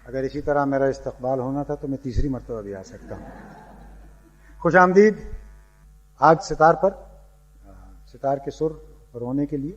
اگر اسی طرح میرا استقبال ہونا تھا تو میں تیسری مرتبہ بھی آ سکتا ہوں. خوش آمدید آج ستار پر. ستار کے سر پر ہونے کے لیے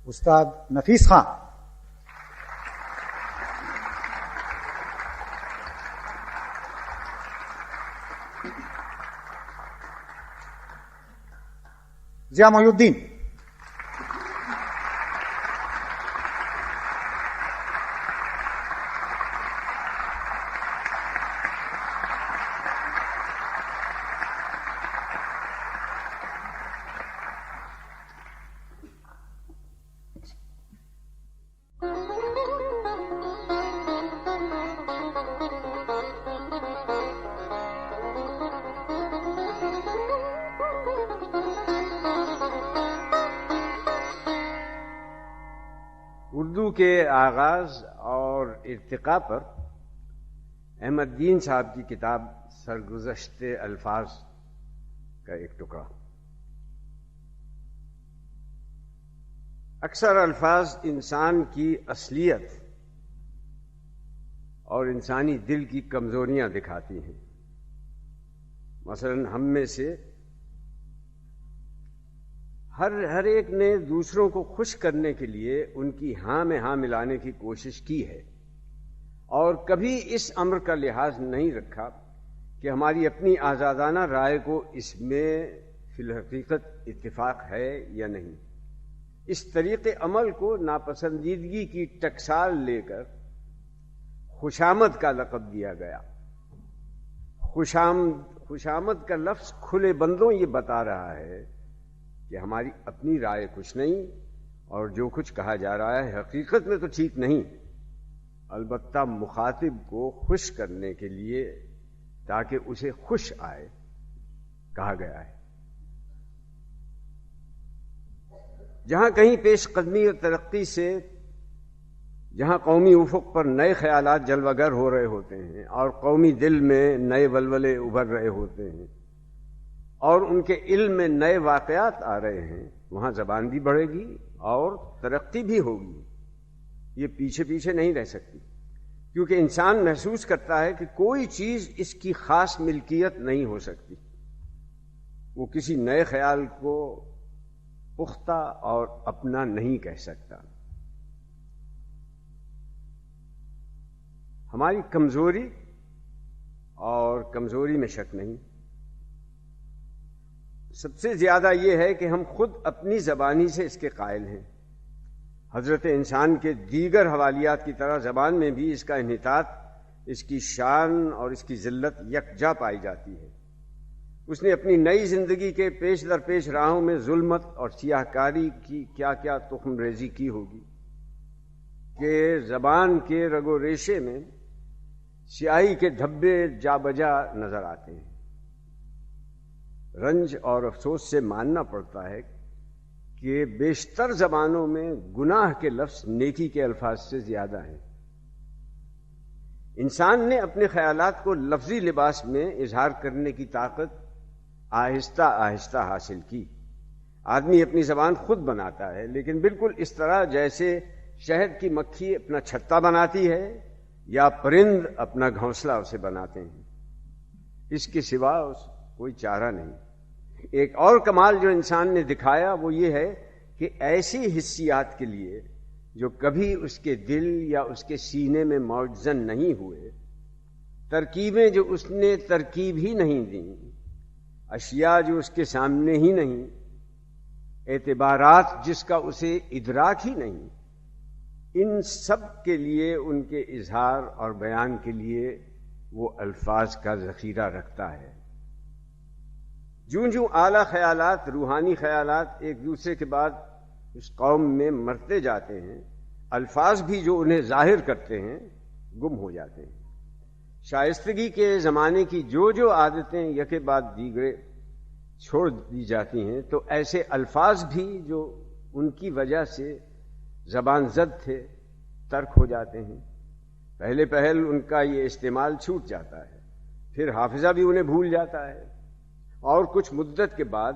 استاد نفیس خان. ضیاء محی الدین. اردو کے آغاز اور ارتقاء پر احمد دین صاحب کی کتاب سرگزشت الفاظ کا ایک ٹکڑا. اکثر الفاظ انسان کی اصلیت اور انسانی دل کی کمزوریاں دکھاتی ہیں. مثلا ہم میں سے ہر ایک نے دوسروں کو خوش کرنے کے لیے ان کی ہاں میں ہاں ملانے کی کوشش کی ہے اور کبھی اس امر کا لحاظ نہیں رکھا کہ ہماری اپنی آزادانہ رائے کو اس میں فی الحقیقت اتفاق ہے یا نہیں. اس طریق عمل کو ناپسندیدگی کی ٹکسال لے کر خوشامد کا لقب دیا گیا. خوشامد کا لفظ کھلے بندوں یہ بتا رہا ہے کہ ہماری اپنی رائے کچھ نہیں اور جو کچھ کہا جا رہا ہے حقیقت میں تو ٹھیک نہیں، البتہ مخاطب کو خوش کرنے کے لیے تاکہ اسے خوش آئے کہا گیا ہے. جہاں کہیں پیش قدمی اور ترقی سے جہاں قومی افق پر نئے خیالات جلوہ گر ہو رہے ہوتے ہیں اور قومی دل میں نئے ولولے ابھر رہے ہوتے ہیں اور ان کے علم میں نئے واقعات آ رہے ہیں، وہاں زبان بھی بڑھے گی اور ترقی بھی ہوگی. یہ پیچھے پیچھے نہیں رہ سکتی، کیونکہ انسان محسوس کرتا ہے کہ کوئی چیز اس کی خاص ملکیت نہیں ہو سکتی. وہ کسی نئے خیال کو پختہ اور اپنا نہیں کہہ سکتا. ہماری کمزوری، اور کمزوری میں شک نہیں، سب سے زیادہ یہ ہے کہ ہم خود اپنی زبانی سے اس کے قائل ہیں. حضرت انسان کے دیگر حوالیات کی طرح زبان میں بھی اس کا انحطاط، اس کی شان اور اس کی ذلت یکجا پائی جاتی ہے. اس نے اپنی نئی زندگی کے پیش در پیش راہوں میں ظلمت اور سیاہ کاری کی کیا کیا تخم ریزی کی ہوگی کہ زبان کے رگ و ریشے میں سیاہی کے دھبے جا بجا نظر آتے ہیں. رنج اور افسوس سے ماننا پڑتا ہے کہ بیشتر زبانوں میں گناہ کے لفظ نیکی کے الفاظ سے زیادہ ہیں. انسان نے اپنے خیالات کو لفظی لباس میں اظہار کرنے کی طاقت آہستہ آہستہ حاصل کی. آدمی اپنی زبان خود بناتا ہے، لیکن بالکل اس طرح جیسے شہد کی مکھی اپنا چھتا بناتی ہے یا پرند اپنا گھونسلہ اسے بناتے ہیں. اس کے سوا کوئی چارہ نہیں. ایک اور کمال جو انسان نے دکھایا وہ یہ ہے کہ ایسی حسیات کے لیے جو کبھی اس کے دل یا اس کے سینے میں موجزن نہیں ہوئے، ترکیبیں جو اس نے ترکیب ہی نہیں دیں، اشیاء جو اس کے سامنے ہی نہیں، اعتبارات جس کا اسے ادراک ہی نہیں، ان سب کے لیے ان کے اظہار اور بیان کے لیے وہ الفاظ کا ذخیرہ رکھتا ہے. جوں اعلیٰ خیالات، روحانی خیالات ایک دوسرے کے بعد اس قوم میں مرتے جاتے ہیں، الفاظ بھی جو انہیں ظاہر کرتے ہیں گم ہو جاتے ہیں. شائستگی کے زمانے کی جو عادتیں یکے بعد دیگرے چھوڑ دی جاتی ہیں، تو ایسے الفاظ بھی جو ان کی وجہ سے زبان زد تھے ترک ہو جاتے ہیں. پہلے پہل ان کا یہ استعمال چھوٹ جاتا ہے، پھر حافظہ بھی انہیں بھول جاتا ہے، اور کچھ مدت کے بعد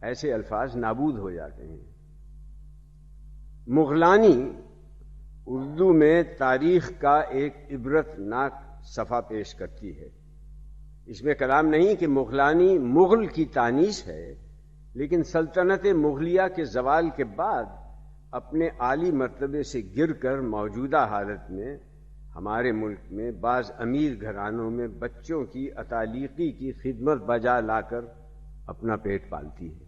ایسے الفاظ نابود ہو جاتے ہیں. مغلانی اردو میں تاریخ کا ایک عبرت ناک صفحہ پیش کرتی ہے۔ اس میں کلام نہیں کہ مغلانی مغل کی تانیث ہے، لیکن سلطنت مغلیہ کے زوال کے بعد اپنے عالی مرتبے سے گر کر موجودہ حالت میں ہمارے ملک میں بعض امیر گھرانوں میں بچوں کی اتالیقی کی خدمت بجا لا کر اپنا پیٹ پالتی ہے۔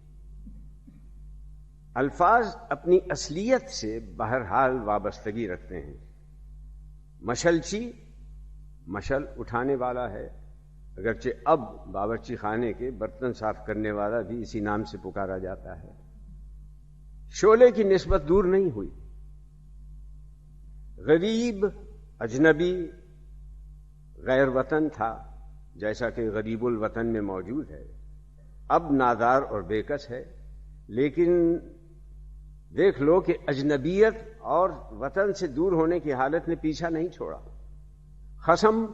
الفاظ اپنی اصلیت سے بہرحال وابستگی رکھتے ہیں۔ مشلچی مشل اٹھانے والا ہے، اگرچہ اب باورچی خانے کے برتن صاف کرنے والا بھی اسی نام سے پکارا جاتا ہے۔ شعلے کی نسبت دور نہیں ہوئی۔ غریب اجنبی غیر وطن تھا، جیسا کہ غریب الوطن میں موجود ہے، اب نادار اور بےکس ہے، لیکن دیکھ لو کہ اجنبیت اور وطن سے دور ہونے کی حالت نے پیچھا نہیں چھوڑا۔ خصم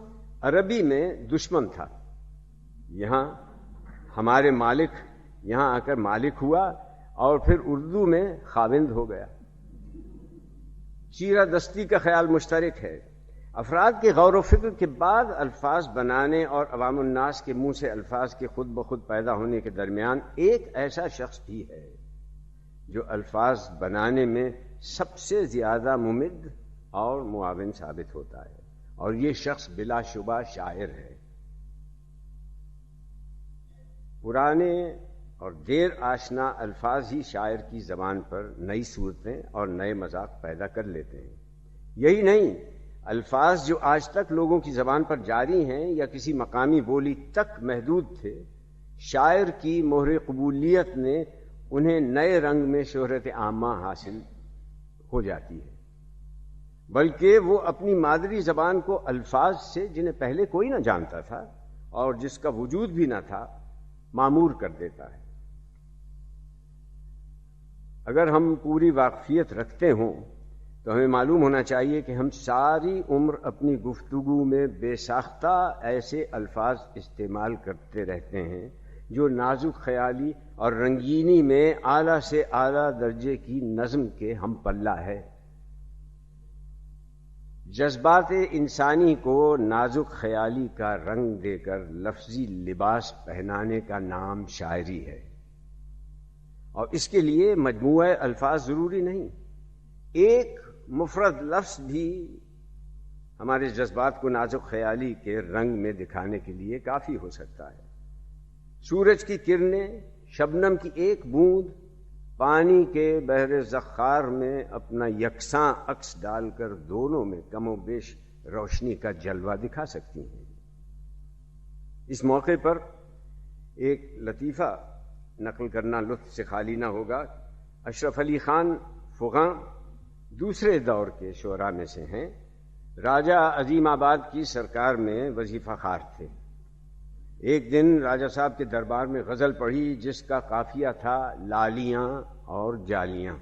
عربی میں دشمن تھا، یہاں ہمارے مالک یہاں آ کر مالک ہوا اور پھر اردو میں خاوند ہو گیا۔ چیرہ دستی کا خیال مشترک ہے۔ افراد کے غور و فکر کے بعد الفاظ بنانے اور عوام الناس کے منہ سے الفاظ کے خود بخود پیدا ہونے کے درمیان ایک ایسا شخص بھی ہے جو الفاظ بنانے میں سب سے زیادہ ممد اور معاون ثابت ہوتا ہے، اور یہ شخص بلا شبہ شاعر ہے۔ پرانے اور دیر آشنا الفاظ ہی شاعر کی زبان پر نئی صورتیں اور نئے مذاق پیدا کر لیتے ہیں۔ یہی نہیں، الفاظ جو آج تک لوگوں کی زبان پر جاری ہیں یا کسی مقامی بولی تک محدود تھے، شاعر کی مہر قبولیت نے انہیں نئے رنگ میں شہرت عامہ حاصل ہو جاتی ہے، بلکہ وہ اپنی مادری زبان کو الفاظ سے جنہیں پہلے کوئی نہ جانتا تھا اور جس کا وجود بھی نہ تھا معمور کر دیتا ہے۔ اگر ہم پوری واقفیت رکھتے ہوں تو ہمیں معلوم ہونا چاہیے کہ ہم ساری عمر اپنی گفتگو میں بے ساختہ ایسے الفاظ استعمال کرتے رہتے ہیں جو نازک خیالی اور رنگینی میں اعلیٰ سے اعلیٰ درجے کی نظم کے ہم پلہ ہے۔ جذبات انسانی کو نازک خیالی کا رنگ دے کر لفظی لباس پہنانے کا نام شاعری ہے، اور اس کے لیے مجموعہ الفاظ ضروری نہیں، ایک مفرد لفظ بھی ہمارے جذبات کو نازک خیالی کے رنگ میں دکھانے کے لیے کافی ہو سکتا ہے۔ سورج کی کرنیں، شبنم کی ایک بوند پانی کے بحر زخار میں اپنا یکساں عکس ڈال کر دونوں میں کم و بیش روشنی کا جلوہ دکھا سکتی ہیں۔ اس موقع پر ایک لطیفہ نقل کرنا لطف سے خالی نہ ہوگا۔ اشرف علی خان فغاں دوسرے دور کے شعراء میں سے ہیں، راجہ عظیم آباد کی سرکار میں وظیفہ خار تھے۔ ایک دن راجہ صاحب کے دربار میں غزل پڑھی جس کا قافیہ تھا لالیاں اور جالیاں۔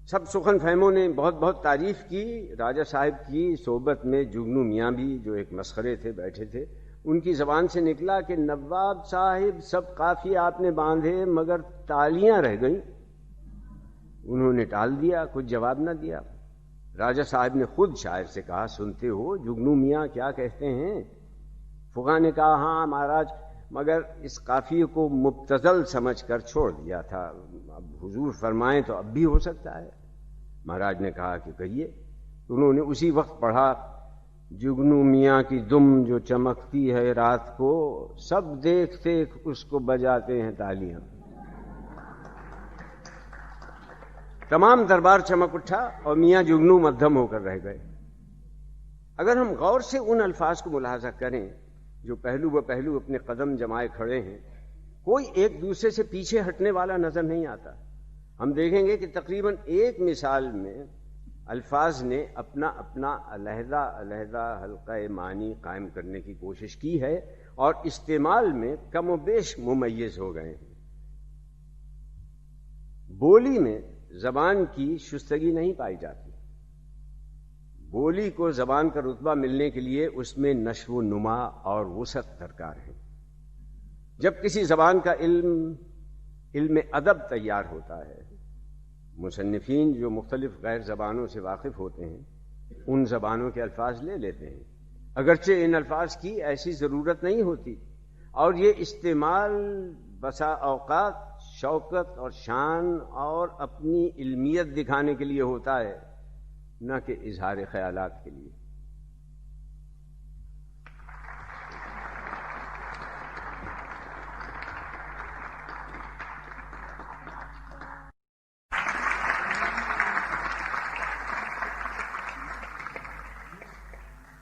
سب سخن فہموں نے بہت بہت تعریف کی۔ راجہ صاحب کی صحبت میں جگنو میاں بھی جو ایک مسخرے تھے بیٹھے تھے، ان کی زبان سے نکلا کہ نواب صاحب سب قافیے آپ نے باندھے مگر تالیاں رہ گئیں۔ انہوں نے ٹال دیا، کچھ جواب نہ دیا۔ راجہ صاحب نے خود شاعر سے کہا، سنتے ہو جگنو میاں کیا کہتے ہیں؟ فغاں نے کہا، ہاں مہاراج، مگر اس قافیے کو مبتذل سمجھ کر چھوڑ دیا تھا، اب حضور فرمائیں تو اب بھی ہو سکتا ہے۔ مہاراج نے کہا کہ کہیے۔ انہوں نے اسی وقت پڑھا، جگنو میاں کی دم جو چمکتی ہے رات کو، سب دیکھتے اس کو بجاتے ہیں تالیاں۔ تمام دربار چمک اٹھا اور میاں جگنو مدھم ہو کر رہ گئے۔ اگر ہم غور سے ان الفاظ کو ملاحظہ کریں جو پہلو بہ پہلو اپنے قدم جمائے کھڑے ہیں، کوئی ایک دوسرے سے پیچھے ہٹنے والا نظر نہیں آتا۔ ہم دیکھیں گے کہ تقریباً ایک مثال میں الفاظ نے اپنا اپنا علیحدہ علیحدہ حلقہ معنی قائم کرنے کی کوشش کی ہے اور استعمال میں کم و بیش ممیز ہو گئے ہیں۔ بولی میں زبان کی شستگی نہیں پائی جاتی۔ بولی کو زبان کا رتبہ ملنے کے لیے اس میں نشو و نما اور وسعت درکار ہے۔ جب کسی زبان کا علم ادب تیار ہوتا ہے مصنفین جو مختلف غیر زبانوں سے واقف ہوتے ہیں ان زبانوں کے الفاظ لے لیتے ہیں، اگرچہ ان الفاظ کی ایسی ضرورت نہیں ہوتی، اور یہ استعمال بسا اوقات شوکت اور شان اور اپنی علمیت دکھانے کے لیے ہوتا ہے، نہ کہ اظہار خیالات کے لیے۔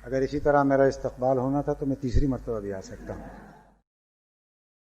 اگر اسی طرح میرا استقبال ہونا تھا تو میں تیسری مرتبہ بھی آ سکتا ہوں۔